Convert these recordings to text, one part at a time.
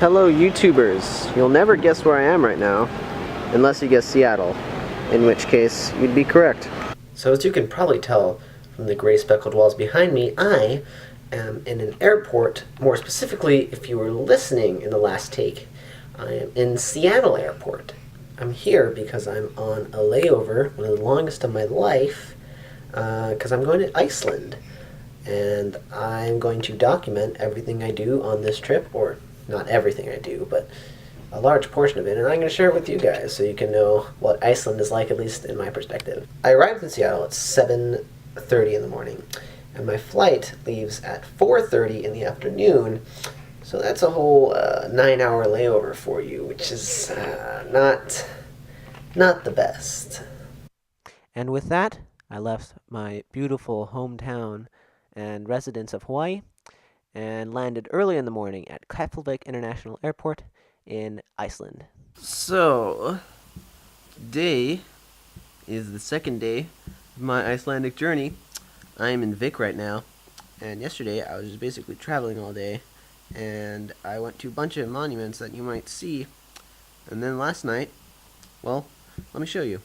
Hello YouTubers, you'll never guess where I am right now, unless you guess Seattle, in which case you'd be correct. So as you can probably tell from the gray speckled walls behind me, I am in an airport. More specifically, if you were listening in the last take, I am in Seattle Airport. I'm here because I'm on a layover, one of the longest of my life, because I'm going to Iceland. And I'm going to document everything I do on this trip, or not everything I do, but a large portion of it, and I'm going to share it with you guys so you can know what Iceland is like, at least in my perspective. I arrived in Seattle at 7:30 in the morning, and my flight leaves at 4:30 in the afternoon, so that's a whole 9-hour layover for you, which is not the best. And with that, I left my beautiful hometown and residence of Hawaii, and landed early in the morning at Hallgrimskirkja International Airport in Iceland. So, today is the second day of my Icelandic journey. I am in Vik right now, and yesterday I was just basically traveling all day, and I went to a bunch of monuments that you might see, and then last night, well, let me show you.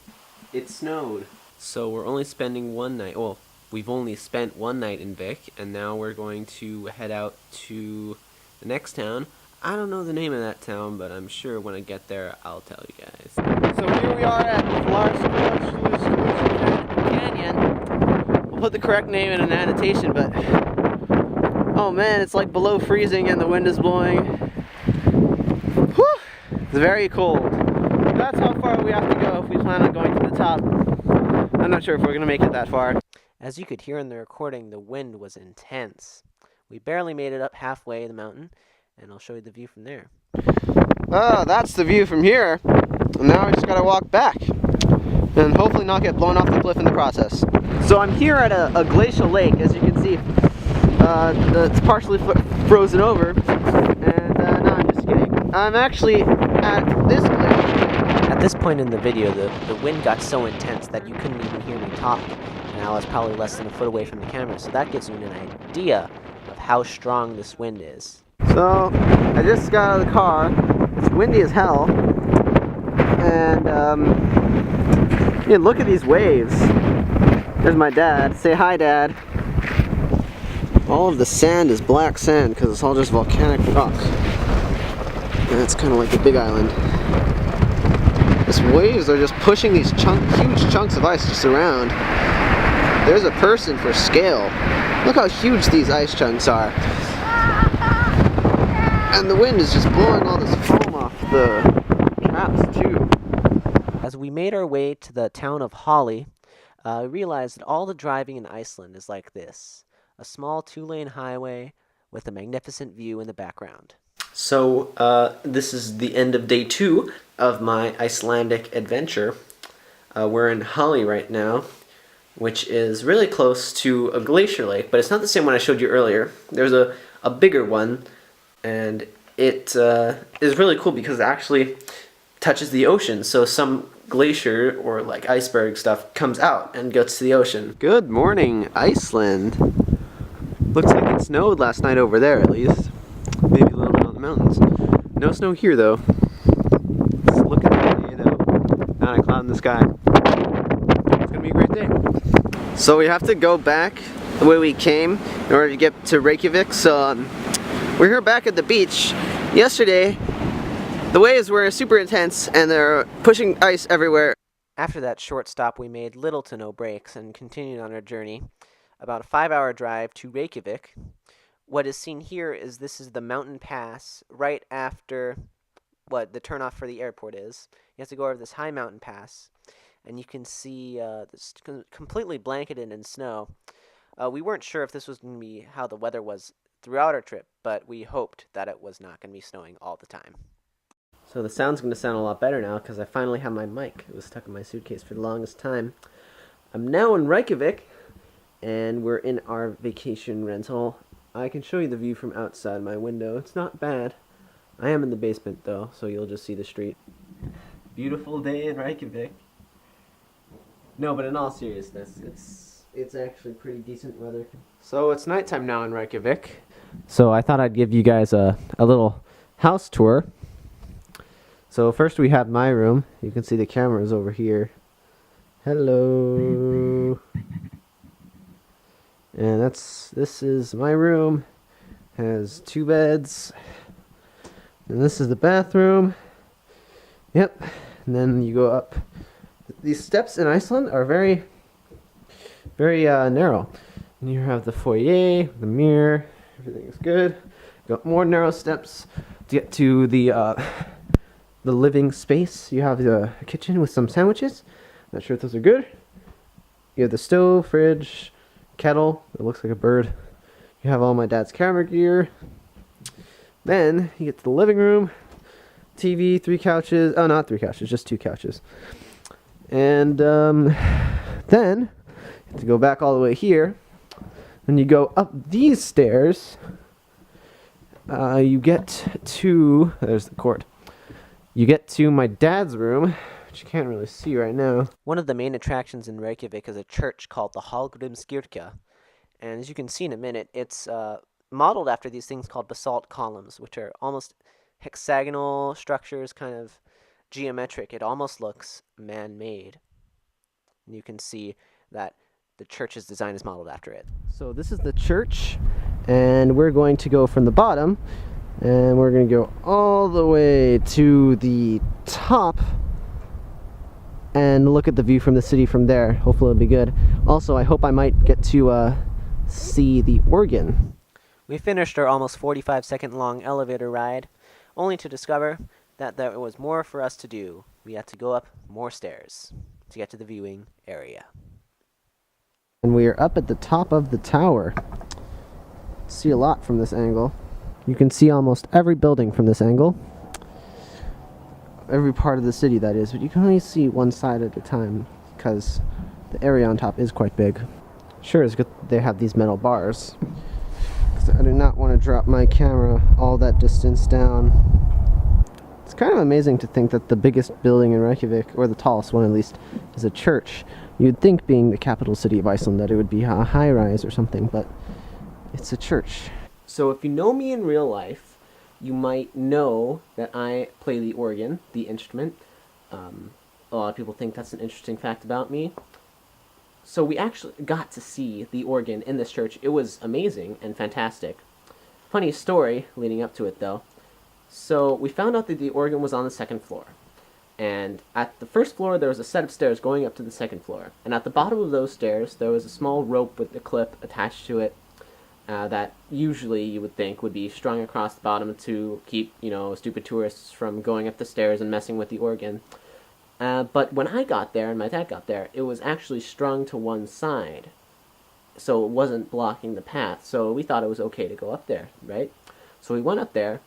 It snowed, so we're only spending one night, well, we've only spent one night in Vik, and now we're going to head out to the next town. I don't know the name of that town, but I'm sure when I get there, I'll tell you guys. So here we are at Hallgrimskirkja Canyon. We'll put the correct name in an annotation, but oh man, it's like below freezing and the wind is blowing. Whew! It's very cold. That's how far we have to go if we plan on going to the top. I'm not sure if we're going to make it that far. As you could hear in the recording, the wind was intense. We barely made it up halfway the mountain, and I'll show you the view from there. That's the view from here. And now we just gotta walk back, and hopefully not get blown off the cliff in the process. So I'm here at a glacial lake, as you can see. It's partially frozen over, and no, I'm just kidding. I'm actually at this glacier. At this point in the video, the wind got so intense that you couldn't even hear me talk. And I was probably less than a foot away from the camera, so that gives you an idea of how strong this wind is. So, I just got out of the car. It's windy as hell. And, yeah, look at these waves. There's my dad. Say hi, Dad. All of the sand is black sand because it's all just volcanic rock. And it's kind of like the Big Island. These waves are just pushing these huge chunks of ice just around. There's a person for scale. Look how huge these ice chunks are. And the wind is just blowing all this foam off the traps too. As we made our way to the town of Hali, we realized that all the driving in Iceland is like this. A small 2-lane highway with a magnificent view in the background. So, this is the end of day 2 of my Icelandic adventure. We're in Hali right now, which is really close to a glacier lake, but it's not the same one I showed you earlier. There's a bigger one, and it is really cool because it actually touches the ocean. So some glacier or like iceberg stuff comes out and goes to the ocean. Good morning, Iceland. Looks like it snowed last night over there at least. Maybe a little bit on the mountains. No snow here though. Just look at that, you know, not a cloud in the sky. It's gonna be a great day. So we have to go back the way we came in order to get to Reykjavik. So we're here back at the beach. Yesterday, the waves were super intense and they're pushing ice everywhere. After that short stop, we made little to no breaks and continued on our journey. About a 5-hour drive to Reykjavik. What is seen here is this is the mountain pass right after what the turnoff for the airport is. You have to go over this high mountain pass, and you can see this completely blanketed in snow. We weren't sure if this was going to be how the weather was throughout our trip, but we hoped that it was not going to be snowing all the time. So the sound's going to sound a lot better now because I finally have my mic. It was stuck in my suitcase for the longest time. I'm now in Reykjavik, and we're in our vacation rental. I can show you the view from outside my window. It's not bad. I am in the basement though, so you'll just see the street. Beautiful day in Reykjavik. No, but in all seriousness, it's actually pretty decent weather. So it's nighttime now in Reykjavik. So I thought I'd give you guys a little house tour. So first we have my room. You can see the cameras over here. Hello. And this is my room. Has 2 beds. And this is the bathroom. Yep. And then you go up. These steps in Iceland are very, very narrow. And you have the foyer, the mirror. Everything is good. Got more narrow steps to get to the living space. You have the kitchen with some sandwiches. Not sure if those are good. You have the stove, fridge, kettle. It looks like a bird. You have all my dad's camera gear. Then you get to the living room. TV, 3 couches. Oh, not 3 couches, just 2 couches. And then you have to go back all the way here. Then you go up these stairs. You get to... There's the cord. You get to my dad's room, which you can't really see right now. One of the main attractions in Reykjavik is a church called the Hallgrimskirkja. And as you can see in a minute, it's modeled after these things called basalt columns, which are almost hexagonal structures, kind of geometric. It almost looks man-made. And you can see that the church's design is modeled after it. So this is the church, and we're going to go from the bottom, and we're going to go all the way to the top and look at the view from the city from there. Hopefully it'll be good. Also, I hope I might get to see the organ. We finished our almost 45-second long elevator ride, only to discover that there was more for us to do. We had to go up more stairs to get to the viewing area. And we are up at the top of the tower. See a lot from this angle. You can see almost every building from this angle. Every part of the city, that is, but you can only see one side at a time because the area on top is quite big. Sure, it's good they have these metal bars. I do not want to drop my camera all that distance down. It's kind of amazing to think that the biggest building in Reykjavik, or the tallest one at least, is a church. You'd think, being the capital city of Iceland, that it would be a high-rise or something, but it's a church. So if you know me in real life, you might know that I play the organ, the instrument. A lot of people think that's an interesting fact about me. So we actually got to see the organ in this church. It was amazing and fantastic. Funny story leading up to it, though. So we found out that the organ was on the 2nd floor. And at the 1st floor, there was a set of stairs going up to the 2nd floor. And at the bottom of those stairs, there was a small rope with a clip attached to it that usually you would think would be strung across the bottom to keep, stupid tourists from going up the stairs and messing with the organ. But when I got there, and my dad got there, it was actually strung to one side. So it wasn't blocking the path. So we thought it was okay to go up there, right? So we went up there,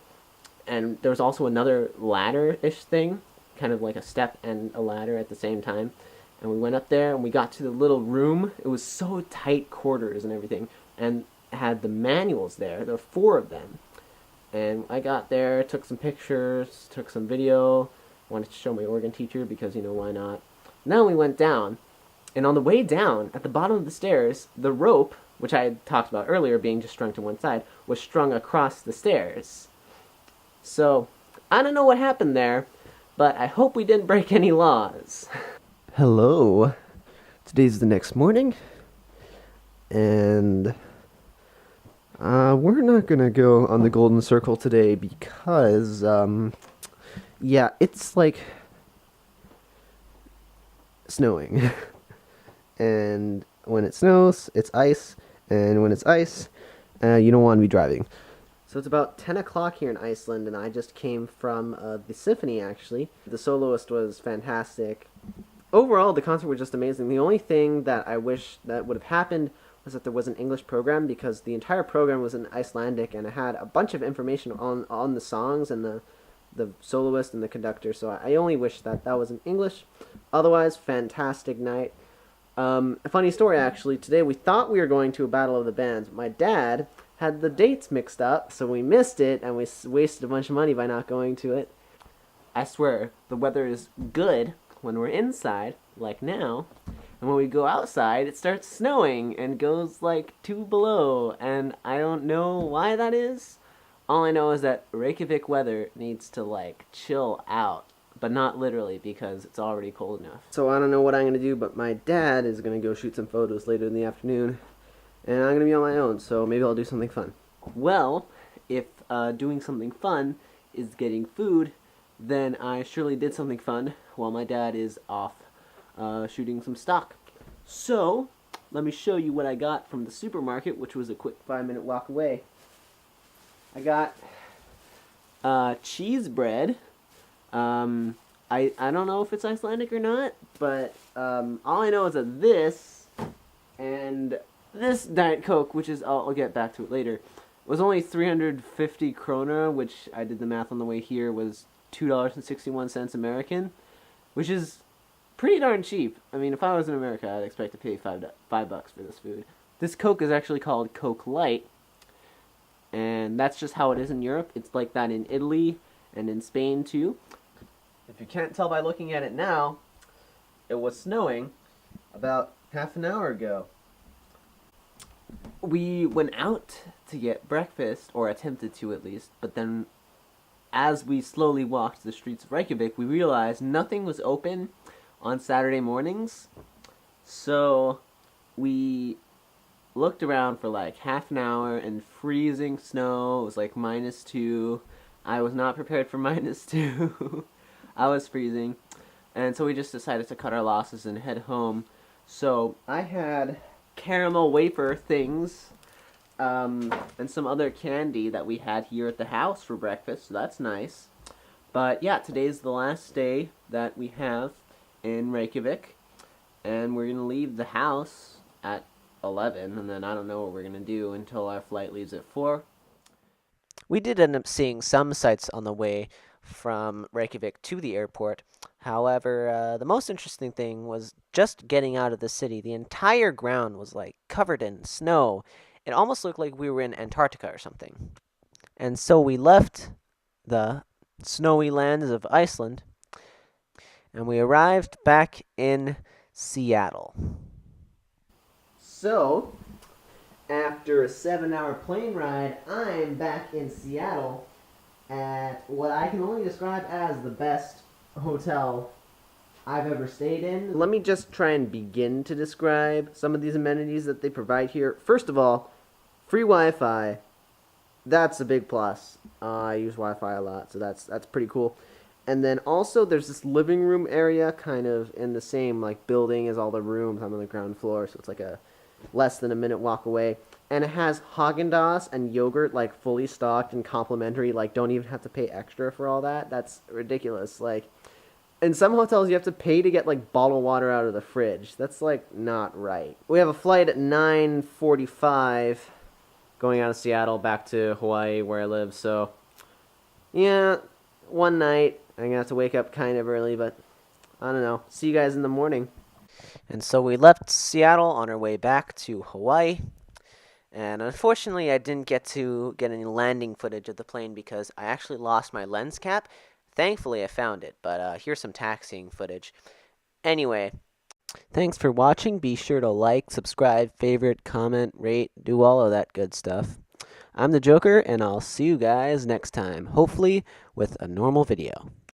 and there was also another ladder-ish thing, kind of like a step and a ladder at the same time. And we went up there, and we got to the little room. It was so tight quarters and everything, and had the manuals there. There were 4 of them. And I got there, took some pictures, took some video, wanted to show my organ teacher because, why not? Now we went down, and on the way down, at the bottom of the stairs, the rope, which I had talked about earlier being just strung to one side, was strung across the stairs. So, I don't know what happened there, but I hope we didn't break any laws. Hello. Today's the next morning, and we're not gonna go on the Golden Circle today because, yeah, it's like snowing. And when it snows, it's ice, and when it's ice, you don't want to be driving. So it's about 10 o'clock here in Iceland, and I just came from the symphony, actually. The soloist was fantastic. Overall, the concert was just amazing. The only thing that I wish that would have happened was that there was an English program, because the entire program was in Icelandic, and it had a bunch of information on the songs and the soloist and the conductor, so I only wish that was in English. Otherwise, fantastic night. A funny story, actually. Today we thought we were going to a Battle of the Bands. My dad had the dates mixed up, so we missed it, and we wasted a bunch of money by not going to it. I swear, the weather is good when we're inside, like now, and when we go outside, it starts snowing and goes like 2 below, and I don't know why that is. All I know is that Reykjavik weather needs to, like, chill out. But not literally, because it's already cold enough. So I don't know what I'm going to do, but my dad is going to go shoot some photos later in the afternoon. And I'm going to be on my own, so maybe I'll do something fun. Well, if doing something fun is getting food, then I surely did something fun while my dad is off shooting some stock. So, let me show you what I got from the supermarket, which was a quick 5-minute walk away. I got cheese bread. I don't know if it's Icelandic or not, but all I know is that this and this Diet Coke, which is, I'll get back to it later, was only 350 krona, which I did the math on the way here, was $2.61 American, which is pretty darn cheap. I mean, if I was in America, I'd expect to pay $5 for this food. This Coke is actually called Coke Light, and that's just how it is in Europe. It's like that in Italy and in Spain too. If you can't tell by looking at it now, it was snowing about half an hour ago. We went out to get breakfast, or attempted to at least, but then as we slowly walked the streets of Reykjavik, we realized nothing was open on Saturday mornings. So we looked around for like half an hour in freezing snow. It was like -2. I was not prepared for -2. I was freezing. And so we just decided to cut our losses and head home. So I had caramel wafer things and some other candy that we had here at the house for breakfast, so that's nice. But yeah, today's the last day that we have in Reykjavik, and we're going to leave the house at 11, and then I don't know what we're going to do until our flight leaves at 4. We did end up seeing some sights on the way from Reykjavik to the airport. However, the most interesting thing was just getting out of the city. The entire ground was like covered in snow. It almost looked like we were in Antarctica or something. And so we left the snowy lands of Iceland, and we arrived back in Seattle. So, after a 7-hour plane ride, I'm back in Seattle at what I can only describe as the best hotel I've ever stayed in. Let me just try and begin to describe some of these amenities that they provide here. First of all, free Wi-Fi. That's a big plus. I use Wi-Fi a lot, so that's pretty cool. And then also there's this living room area kind of in the same like building as all the rooms. I'm on the ground floor, so it's like a less than a minute walk away. And it has Haagen-Dazs and yogurt like fully stocked and complimentary. Like, don't even have to pay extra for all that. That's ridiculous. Like, in some hotels you have to pay to get like bottled water out of the fridge. That's like not right. We have a flight at 9:45 going out of Seattle back to Hawaii where I live. So yeah, one night I'm gonna have to wake up kind of early, but I don't know. See you guys in the morning. And so we left Seattle on our way back to Hawaii. And unfortunately, I didn't get to get any landing footage of the plane because I actually lost my lens cap. Thankfully, I found it, but here's some taxiing footage. Anyway, thanks for watching. Be sure to like, subscribe, favorite, comment, rate, do all of that good stuff. I'm the Joker, and I'll see you guys next time, hopefully with a normal video.